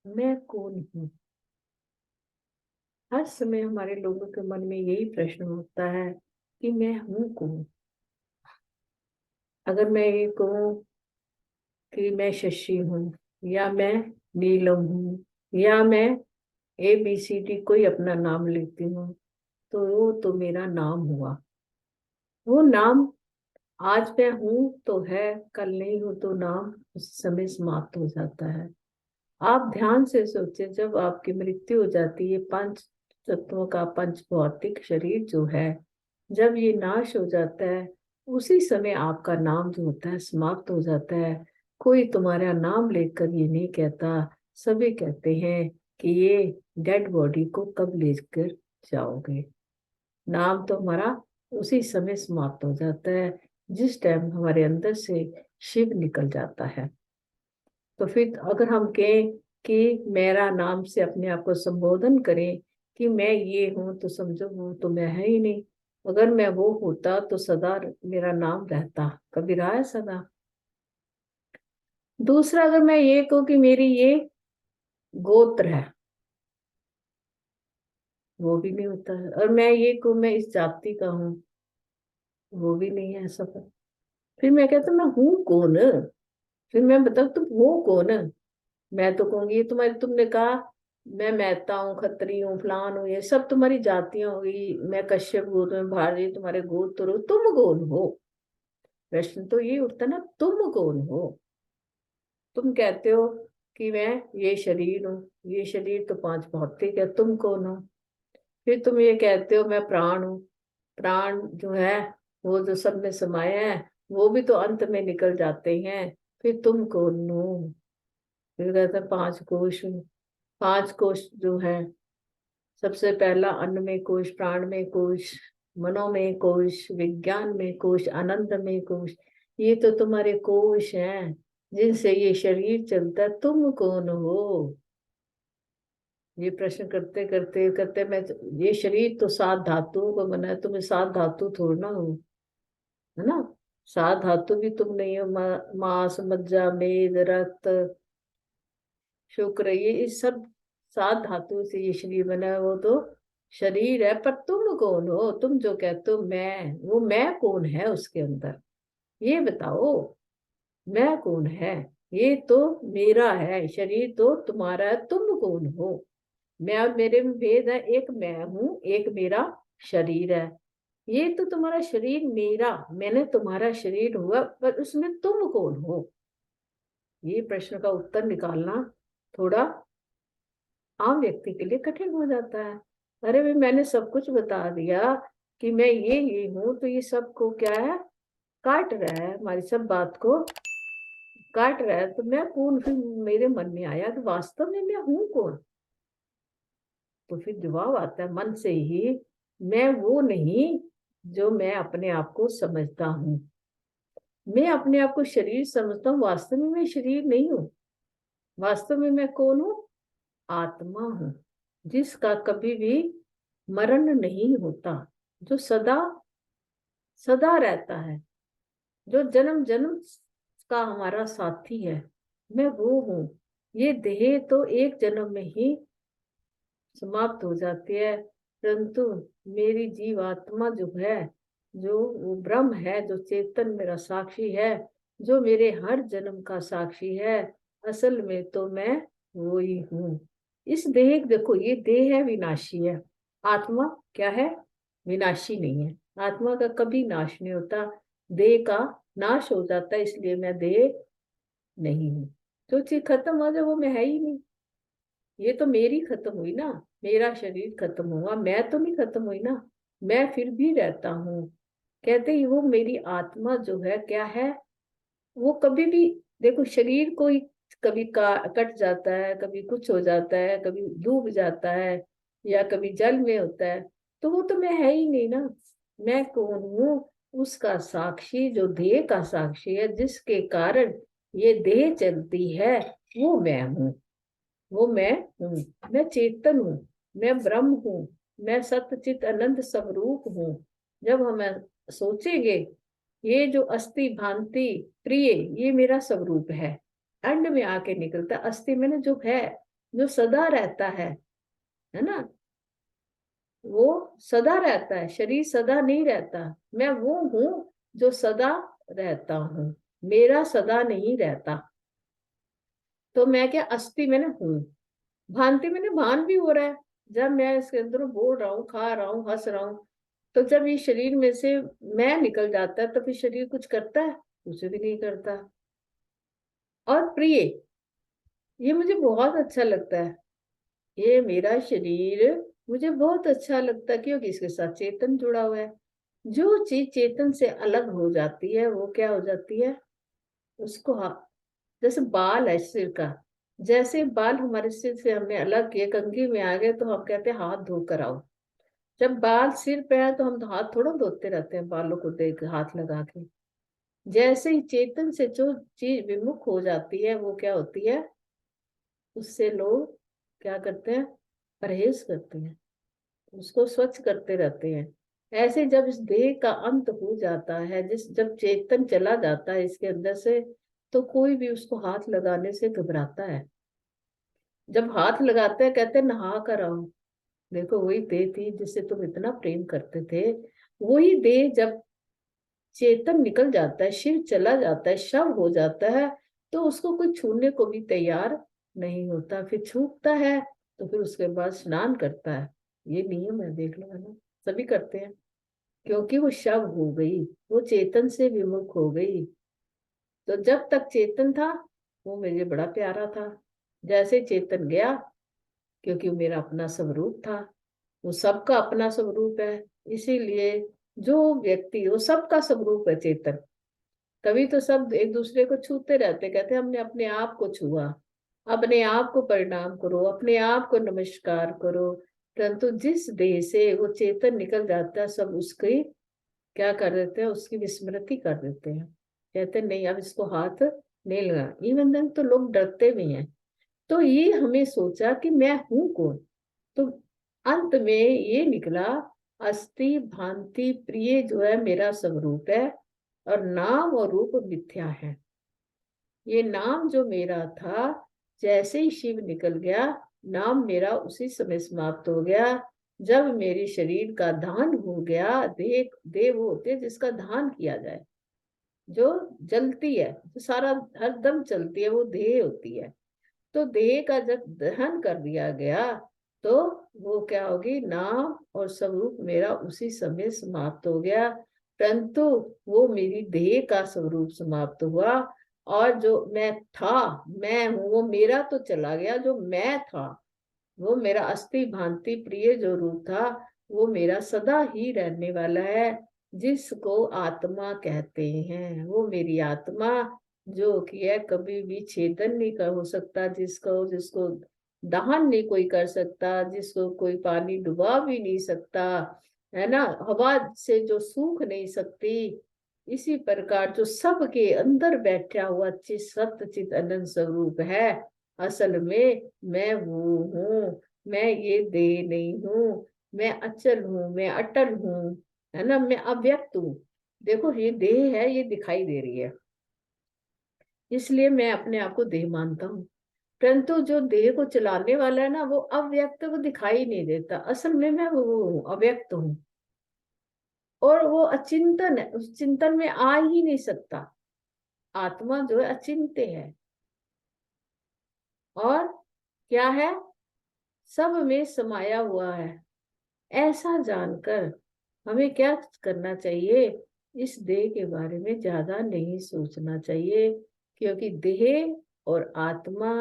मैं कौन हूँ? हर समय हमारे लोगों के मन में यही प्रश्न होता है कि मैं हूँ कौन। अगर मैं ये कहूँ कि मैं शशि हूँ, या मैं नीलम हूँ, या मैं ABCD कोई अपना नाम लेती हूँ, तो वो तो मेरा नाम हुआ। वो नाम आज मैं हूँ तो है, कल नहीं हूँ तो नाम उस समय समाप्त हो जाता है। आप ध्यान से सोचे, जब आपकी मृत्यु हो जाती है, पंच तत्वों का पंच भौतिक शरीर जो है, जब ये नाश हो जाता है, उसी समय आपका नाम जो होता है समाप्त हो जाता है। कोई तुम्हारा नाम लेकर ये नहीं कहता। सभी कहते हैं कि ये डेड बॉडी को कब लेकर जाओगे। नाम तो हमारा उसी समय समाप्त हो जाता है, जिस टाइम हमारे अंदर से शिव निकल जाता है। तो फिर अगर हम कहें कि मेरा नाम से अपने आप को संबोधन करें कि मैं ये हूं, तो समझो वो तो मैं है ही नहीं। अगर मैं वो होता तो सदा मेरा नाम रहता, कभी रहा है सदा। दूसरा, अगर मैं ये कहूँ कि मेरी ये गोत्र है, वो भी नहीं होता है। और मैं ये कहूँ मैं इस जाति का हूँ, वो भी नहीं है सफल। फिर मैं कहता मैं हूँ कौन? फिर मैं बताऊँ तुम हो कौन? मैं तो कहूंगी ये तुम्हारी, तुमने कहा मैं मेहता हूँ, खत्री हूँ, फलान हूँ, ये सब तुम्हारी जातियां होगी। मैं कश्यप गोत्र में भारी, तुम्हारे गोत्र हो, तुम कौन हो? प्रश्न तो ये उठता ना, तुम कौन हो? तुम कहते हो कि मैं ये शरीर हूँ, ये शरीर तो पांच भौतिक है, तुम कौन हो? फिर तुम ये कहते हो मैं प्राण हूँ, प्राण जो है वो जो सब में समाया है, वो भी तो अंत में निकल जाते हैं। फिर तुम कौन हो? फिर कहते हैं पांच कोश हूँ। पांच कोश जो है, सबसे पहला अन्न में कोश, प्राण में कोश, मनो में कोश, विज्ञान में कोश, आनंद में कोश। ये तो तुम्हारे कोश हैं जिनसे ये शरीर चलता है। तुम कौन हो? ये प्रश्न करते करते करते मैं, ये शरीर तो सात धातुओं का बना है, तुम्हें सात धातु थोड़ा हो, है ना? सात धातु भी तुम नहीं हो। मांस, मज्जा, मेद, रक्त, शुक्र, ये इस सब सात धातुओं से ये शरीर बना है। वो तो शरीर है, पर तुम कौन हो? तुम जो कहते हो मैं, वो मैं कौन है उसके अंदर? ये बताओ, मैं कौन है? ये तो मेरा है, शरीर तो तुम्हारा है, तुम कौन हो? मैं और मेरे में भेद है, एक मैं हूं, एक मेरा शरीर है। ये तो तुम्हारा शरीर मेरा, मैंने तुम्हारा शरीर हुआ, पर उसमें तुम कौन हो? ये प्रश्न का उत्तर निकालना थोड़ा आम व्यक्ति के लिए कठिन हो जाता है। अरे भाई, मैंने सब कुछ बता दिया कि मैं ये हूं, तो ये सब को क्या है, काट रहा है, हमारी सब बात को काट रहा है। तो मैं कौन? फिर मेरे मन में आया कि वास्तव में मैं हूं कौन? तो फिर जवाब आता है मन से ही, मैं वो नहीं जो मैं अपने आप को समझता हूँ। मैं अपने आप को शरीर समझता हूँ, वास्तव में मैं शरीर नहीं हूँ। वास्तव में मैं कौन हूँ? आत्मा हूँ, जिसका कभी भी मरण नहीं होता, जो सदा सदा रहता है, जो जन्म जन्म का हमारा साथी है। मैं वो हूँ। ये देह तो एक जन्म में ही समाप्त हो जाती है, परंतु मेरी जीवात्मा जो है, जो वो ब्रह्म है, जो चेतन मेरा साक्षी है, जो मेरे हर जन्म का साक्षी है, असल में तो मैं वो ही हूँ। इस देह, देखो ये देह है, विनाशी है। आत्मा क्या है? विनाशी नहीं है। आत्मा का कभी नाश नहीं होता। देह का नाश हो जाता है, इसलिए मैं देह नहीं हूँ। जो चीज खत्म हो जाए वो मैं है ही नहीं। ये तो मेरी खत्म हुई ना, मेरा शरीर खत्म हुआ, मैं तो नहीं खत्म हुई ना, मैं फिर भी रहता हूँ। कहते ही वो मेरी आत्मा जो है क्या है, वो कभी भी, देखो शरीर को ही कभी का कट जाता है, कभी कुछ हो जाता है, कभी डूब जाता है, या कभी जल में होता है, तो वो तो मैं है ही नहीं ना। मैं कौन हूँ? उसका साक्षी, जो देह का साक्षी है, जिसके कारण ये देह चलती है, वो मैं हूँ। वो मैं हूँ। मैं चेतन हूँ, मैं ब्रह्म हूँ, मैं सत्य चित अनंत स्वरूप हूँ। जब हम सोचेंगे ये जो अस्थि भांति प्रिय, ये मेरा स्वरूप है, अंड में आके निकलता। अस्थि मैंने जो है, जो सदा रहता है ना, वो सदा रहता है, शरीर सदा नहीं रहता। मैं वो हूँ जो सदा रहता हूँ, मेरा सदा नहीं रहता। तो मैं क्या, अस्थि मैंने हूँ, भांति मैंने भान भी हो रहा है। जब मैं इसके अंदर बोल रहा हूँ, खा रहा हूँ, हंस रहा हूँ, तो जब ये शरीर में से मैं निकल जाता है तो फिर शरीर कुछ करता है? कुछ भी नहीं करता। और प्रिय, ये मुझे बहुत अच्छा लगता है, ये मेरा शरीर मुझे बहुत अच्छा लगता है, क्योंकि इसके साथ चेतन जुड़ा हुआ है। जो चीज चेतन से अलग हो जाती है वो क्या हो जाती है? उसको जैसे बाल है सिर का, जैसे बाल हमारे सिर से हमने अलग किए, कंघी में आ गए, तो हम कहते हैं हाथ धो कर आओ। जब बाल सिर पे है तो हम हाथ थोड़ा धोते रहते हैं बालों को देख हाथ लगा के। जैसे ही चेतन से जो चीज विमुख हो जाती है वो क्या होती है? उससे लोग क्या करते हैं? परहेज करते हैं, उसको स्वच्छ करते रहते हैं। ऐसे जब इस देह का अंत हो जाता है, जब चेतन चला जाता है इसके अंदर से, तो कोई भी उसको हाथ लगाने से घबराता है। जब हाथ लगाते हैं कहते हैं नहा कर आओ। देखो वही देह थी जिससे तुम इतना प्रेम करते थे, वही देह जब चेतन निकल जाता है, शिव चला जाता है, शव हो जाता है, तो उसको कोई छूने को भी तैयार नहीं होता। फिर छूटता है तो फिर उसके बाद स्नान करता है। ये नियम है, देख लो, है ना, सभी करते हैं। क्योंकि वो शव हो गई, वो चेतन से विमुख हो गई। तो जब तक चेतन था वो मुझे बड़ा प्यारा था। जैसे चेतन गया, क्योंकि वो मेरा अपना स्वरूप था, वो सबका अपना स्वरूप है, इसीलिए जो व्यक्ति, वो सबका स्वरूप है चेतन। तभी तो सब एक दूसरे को छूते रहते, कहते हमने अपने आप को छुआ। अपने आप को प्रणाम करो, अपने आप को नमस्कार करो। परंतु जिस देह से वो चेतन निकल जाता है, सब उसकी क्या कर देते हैं? उसकी विस्मृति कर देते हैं। कहते हैं नहीं, अब इसको हाथ नहीं लगा। इवन देन तो लोग डरते भी हैं। तो ये हमें सोचा कि मैं हूं कौन? तो अंत में ये निकला, अस्थि भांति प्रिय जो है मेरा स्वरूप है, और नाम और रूप मिथ्या है। ये नाम जो मेरा था, जैसे ही शिव निकल गया, नाम मेरा उसी समय समाप्त हो गया। जब मेरे शरीर का दान हो गया, देह देह वो होते हैं जिसका दान किया जाए, जो जलती है, जो सारा हरदम चलती है, वो देह होती है। तो देह का जब दहन कर दिया गया, तो वो क्या होगी? नाम और स्वरूप मेरा उसी समय समाप्त हो गया। परंतु वो मेरी देह का स्वरूप समाप्त हुआ, और जो मैं था, मैं हूं, वो मेरा तो चला गया। जो मैं था, वो मेरा अस्थि भांति प्रिय जो रूप था, वो मेरा सदा ही रहने वाला है, जिसको आत्मा कहते हैं। वो मेरी आत्मा जो कि है, कभी भी छेदन नहीं कर हो सकता, जिसको जिसको दहन नहीं कोई कर सकता, जिसको कोई पानी डुबा भी नहीं सकता, है ना, हवा से जो सूख नहीं सकती। इसी प्रकार जो सबके अंदर बैठा हुआ चित सत्य चित अनंत स्वरूप है, असल में मैं वो हूँ। मैं ये देह नहीं हूँ, मैं अचल हूँ, मैं अटल हूँ, है ना, मैं अव्यक्त हूँ। देखो ये देह है, ये दिखाई दे रही है, इसलिए मैं अपने आप को देह मानता हूँ। परंतु जो देह को चलाने वाला है ना, वो अव्यक्त, वो दिखाई नहीं देता। असल में मैं वो हूँ, अव्यक्त हूँ। और वो अचिंतन है, उस चिंतन में आ ही नहीं सकता। आत्मा जो है अचिंत्य है, और क्या है? सब में समाया हुआ है। ऐसा जानकर हमें क्या करना चाहिए? इस देह के बारे में ज्यादा नहीं सोचना चाहिए, क्योंकि देह और आत्मा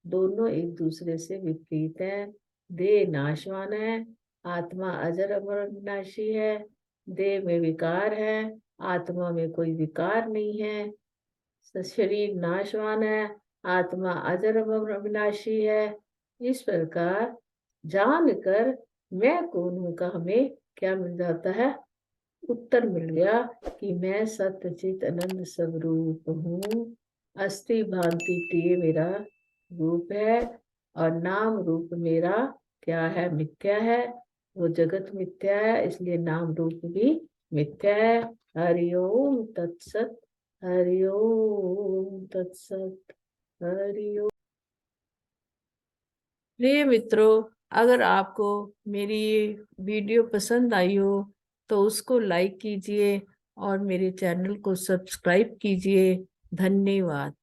दोनों एक दूसरे से विपरीत है। देह नाशवान है, आत्मा अजर अमर विनाशी है। देह में विकार है, आत्मा में कोई विकार नहीं है। शरीर नाशवान है, आत्मा अजर अमर अविनाशी है। इस प्रकार जानकर मैं कौन हूं का हमें क्या मिल जाता है? उत्तर मिल गया कि मैं सत्यचित आनंद स्वरूप हूँ। अस्थि भांति प्रिय मेरा रूप है, और नाम रूप मेरा क्या है? मिथ्या है। वो जगत मिथ्या है, इसलिए नाम रूप भी मिथ्या है। हरिओम तत्सत। हरिओम तत्सत। हरिओम। प्रिय मित्रों, अगर आपको मेरी ये वीडियो पसंद आई हो तो उसको लाइक कीजिए और मेरे चैनल को सब्सक्राइब कीजिए। धन्यवाद।